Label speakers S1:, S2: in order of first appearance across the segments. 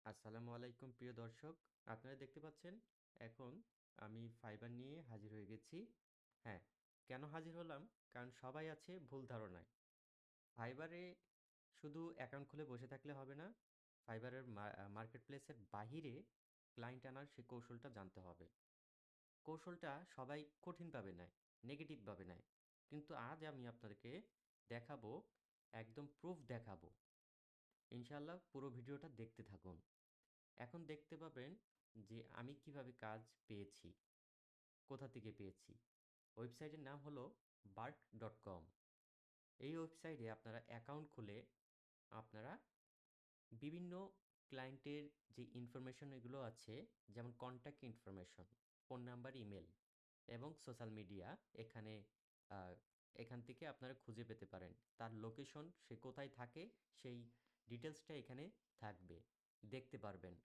S1: আসসালামু আলাইকুম প্রিয় দর্শক। আপনারা দেখতে পাচ্ছেন এখন আমি ফাইবার নিয়ে হাজির হয়ে গেছি। হ্যাঁ, কেন হাজির হলাম? কারণ সবাই আছে ভুল ধারণায়। ফাইবারে শুধু অ্যাকাউন্ট খুলে বসে থাকলে হবে না। ফাইবারের মার্কেটপ্লেসের বাহিরে ক্লায়েন্ট আনার সে কৌশলটা জানতে হবে। কৌশলটা সবাই কঠিনভাবে নেয়, নেগেটিভভাবে নেয়। কিন্তু আজ আমি আপনাদেরকে দেখাবো, একদম প্রুফ দেখাবো। ইনশাআল্লাহ পুরো ভিডিওটা দেখতে থাকুন। এখন দেখতে পাবেন যে আমি কিভাবে কাজ পেয়েছি, কোথা থেকে পেয়েছি। ওয়েবসাইটের নাম হলো bark.com। এই ওয়েবসাইটে আপনারা অ্যাকাউন্ট খুলে আপনারা বিভিন্ন ক্লায়েন্টের যে ইনফরমেশন এগুলো আছে, যেমন contact information, phone number, email এবং সোশ্যাল মিডিয়া, এখানে আহ, এখান থেকে আপনারা খুঁজে পেতে পারেন। তার লোকেশন, সে কোথায় থাকে, সেই ডিটেলসটা এখানে থাকবে, দেখতে পারবেন।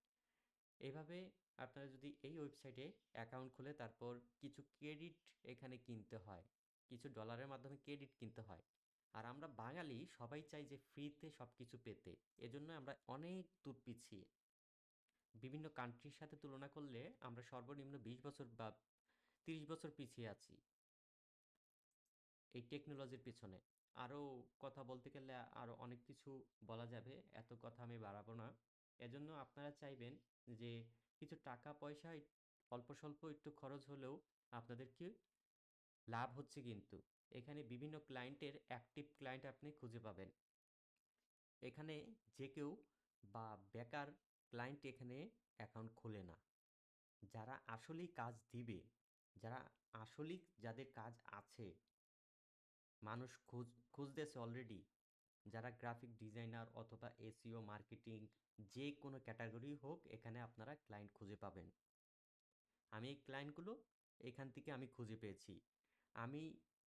S1: এভাবে আপনারা যদি এই ওয়েবসাইটে অ্যাকাউন্ট খুলে তারপর কিছু ক্রেডিট এখানে কিনতে হয়, কিছু ডলারের মাধ্যমে ক্রেডিট কিনতে হয়। আর আমরা বাঙালি সবাই চাই যে ফ্রিতে সব কিছু পেতে, এজন্য আমরা অনেক দূর পিছিয়ে। বিভিন্ন কান্ট্রির সাথে তুলনা করলে আমরা সর্বনিম্ন 20 বছর বা 30 বছর পিছিয়ে আছি এই টেকনোলজির পিছনে। আরও কথা বলতে গেলে আরও অনেক কিছু বলা যাবে, এত কথা আমি বাড়াবো না। এজন্য আপনারা চাইবেন যে কিছু টাকা পয়সা অল্প স্বল্প একটু খরচ হলেও আপনাদেরকে লাভ হচ্ছে, কিন্তু এখানে বিভিন্ন ক্লায়েন্টের অ্যাক্টিভ ক্লায়েন্ট আপনি খুঁজে পাবেন। এখানে যে কেউ বা বেকার ক্লায়েন্ট এখানে অ্যাকাউন্ট খোলে না। যারা আসলেই কাজ দিবে, যারা আসলেই, যাদের কাজ আছে, মানুষ খুঁজতেছে অলরেডি, যারা গ্রাফিক ডিজাইনার অথবা এসইও, মার্কেটিং, যে কোনো ক্যাটাগরি হোক, এখানে আপনারা ক্লায়েন্ট খুঁজে পাবেন। আমি এই ক্লায়েন্টগুলো এখান থেকে আমি খুঁজে পেয়েছি। আমি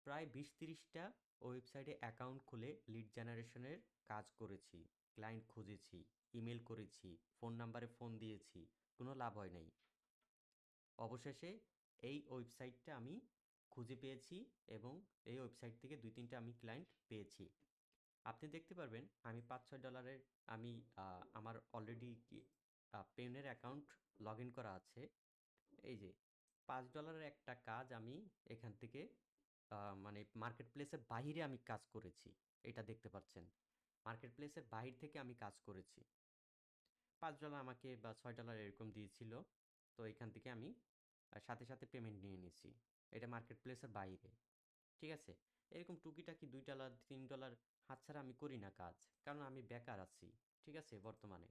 S1: প্রায় 20-30টা ওয়েবসাইটে অ্যাকাউন্ট খুলে লিড জেনারেশনের কাজ করেছি, ক্লায়েন্ট খুঁজেছি, ইমেল করেছি, ফোন নাম্বারে ফোন দিয়েছি, কোনো লাভ হয় নাই। অবশেষে এই ওয়েবসাইটটা আমি খুঁজে পেয়েছি এবং এই ওয়েবসাইট থেকে 2-3টা আমি ক্লায়েন্ট পেয়েছি। আপনি দেখতে পারবেন আমি $5-6 আমি আমার অলরেডি পেনের অ্যাকাউন্ট লগ ইন করা আছে। এই যে $5 একটা কাজ আমি এখান থেকে মানে মার্কেট প্লেসের বাহিরে আমি কাজ করেছি, এটা দেখতে পাচ্ছেন। মার্কেট প্লেসের বাহির থেকে আমি কাজ করেছি। $5 আমাকে বা $6 এরকম দিয়েছিল। তো এখান থেকে আমি সাথে সাথে পেমেন্ট নিয়ে নিছি। এটা মার্কেট প্লেসের বাইরে। ঠিক আছে? এরকম টুকিটাকি $2 $3 হাতছাড়া আমি করি না কাজ। কারণ আমি বেকার আছি। ঠিক আছে? বর্তমানে।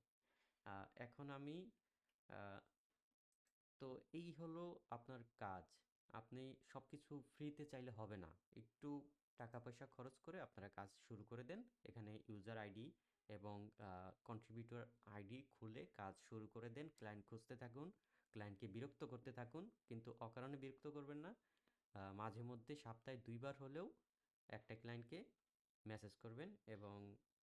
S1: এখন আমি আ তো এই হলো আপনার কাজ। আপনি সবকিছু ফ্রিতে চাইলে হবে না। একটু টাকা পয়সা খরচ করে আপনারা কাজ শুরু করে দেন। এখানে ইউজার আইডি এবং কন্ট্রিবিউটর আইডি খুলে কাজ শুরু করে দেন। ক্লায়েন্ট খুঁজতে থাকুন। ক্লায়েন্টকে বিরক্ত করতে থাকুন। কিন্তু অকারণে বিরক্ত করবেন না। মাঝে মধ্যে সপ্তাহে ২ বার হলেও একটা ক্লায়েন্টকে মেসেজ করবেন এবং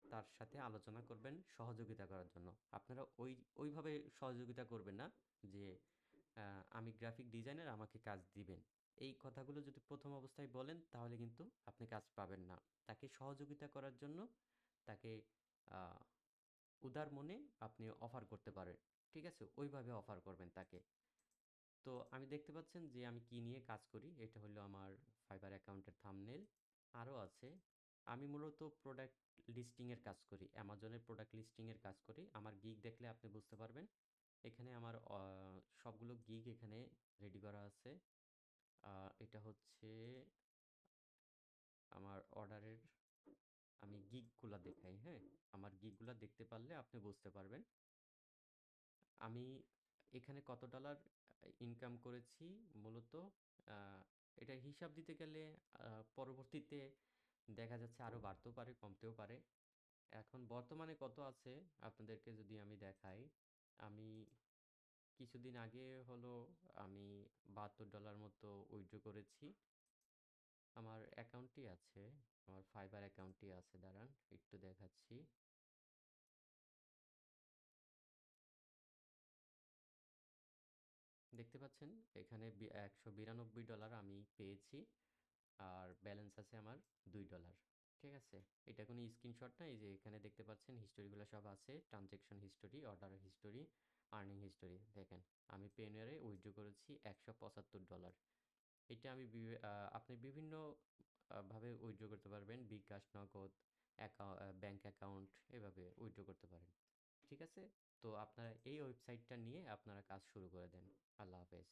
S1: তার সাথে আলোচনা করবেন সহযোগিতা করার জন্য। আপনারা ওইভাবে সহযোগিতা করবেন না যে আমি গ্রাফিক ডিজাইনার, আমাকে কাজ দিবেন। এই কথাগুলো যদি প্রথম অবস্থায় বলেন তাহলে কিন্তু আপনি কাজ পাবেন না। তাকে সহযোগিতা করার জন্য তাকে আ উদার মনে আপনি অফার করতে পারেন। ঠিক আছে? ওইভাবে অফার করবেন তাকে। তো আমি দেখতে পাচ্ছেন যে আমি কি নিয়ে কাজ করি। এটা হলো আমার ফাইবার অ্যাকাউন্টের থাম্বনেইল। আরও আছে। আমি মূলত প্রোডাক্ট লিস্টিং এর কাজ করি। অ্যামাজনের প্রোডাক্ট লিস্টিং এর কাজ করি। আমার গিগ দেখলে আপনি বুঝতে পারবেন। এখানে আমার সবগুলো গিগ এখানে রেডি করা আছে। আ এটা হচ্ছে আমার অর্ডারের, আমি গিগগুলা দেখাই, হ্যাঁ? আমার গিগগুলা দেখতে পারলে আপনি বুঝতে পারবেন। আমি এখানে কত ডলার ইনকাম করেছি মূলত, আ এটার হিসাব দিতে গেলে পরবর্তীতে দেখা যাচ্ছে আরও বাড়তেও পারে, কমতেও পারে। এখন বর্তমানে কত আছে আপনাদেরকে যদি আমি দেখাই, আমি কিছুদিন আগে হলো আমি $72 মতো উইথড্র করেছি। আমার অ্যাকাউন্টটি আছে, আমার ফাইবার অ্যাকাউন্টটি আছে, দাঁড়ান একটু দেখাচ্ছি। দেখতে পাচ্ছেন এখানে $192 আমি পেয়েছি। আর ব্যালেন্স আছে আমার $2। ঠিক আছে? এটা কোনো স্ক্রিনশট না, এই যে এখানে দেখতে পাচ্ছেন হিস্টোরিগুলো সব আছে। Transaction history, order history, earning history. দেখেন আমি পেনিয়ারে উইথড্র করেছি $175। এটা আমি আপনি বিভিন্ন ভাবে উইথড্র করতে পারবেন। বিকাশ, নগদ, ব্যাংক অ্যাকাউন্ট, এভাবে উইথড্র করতে পারেন। ঠিক আছে? তো আপনারা এই ওয়েবসাইটটা নিয়ে আপনারা কাজ শুরু করে দেন। আল্লাহ হাফেজ।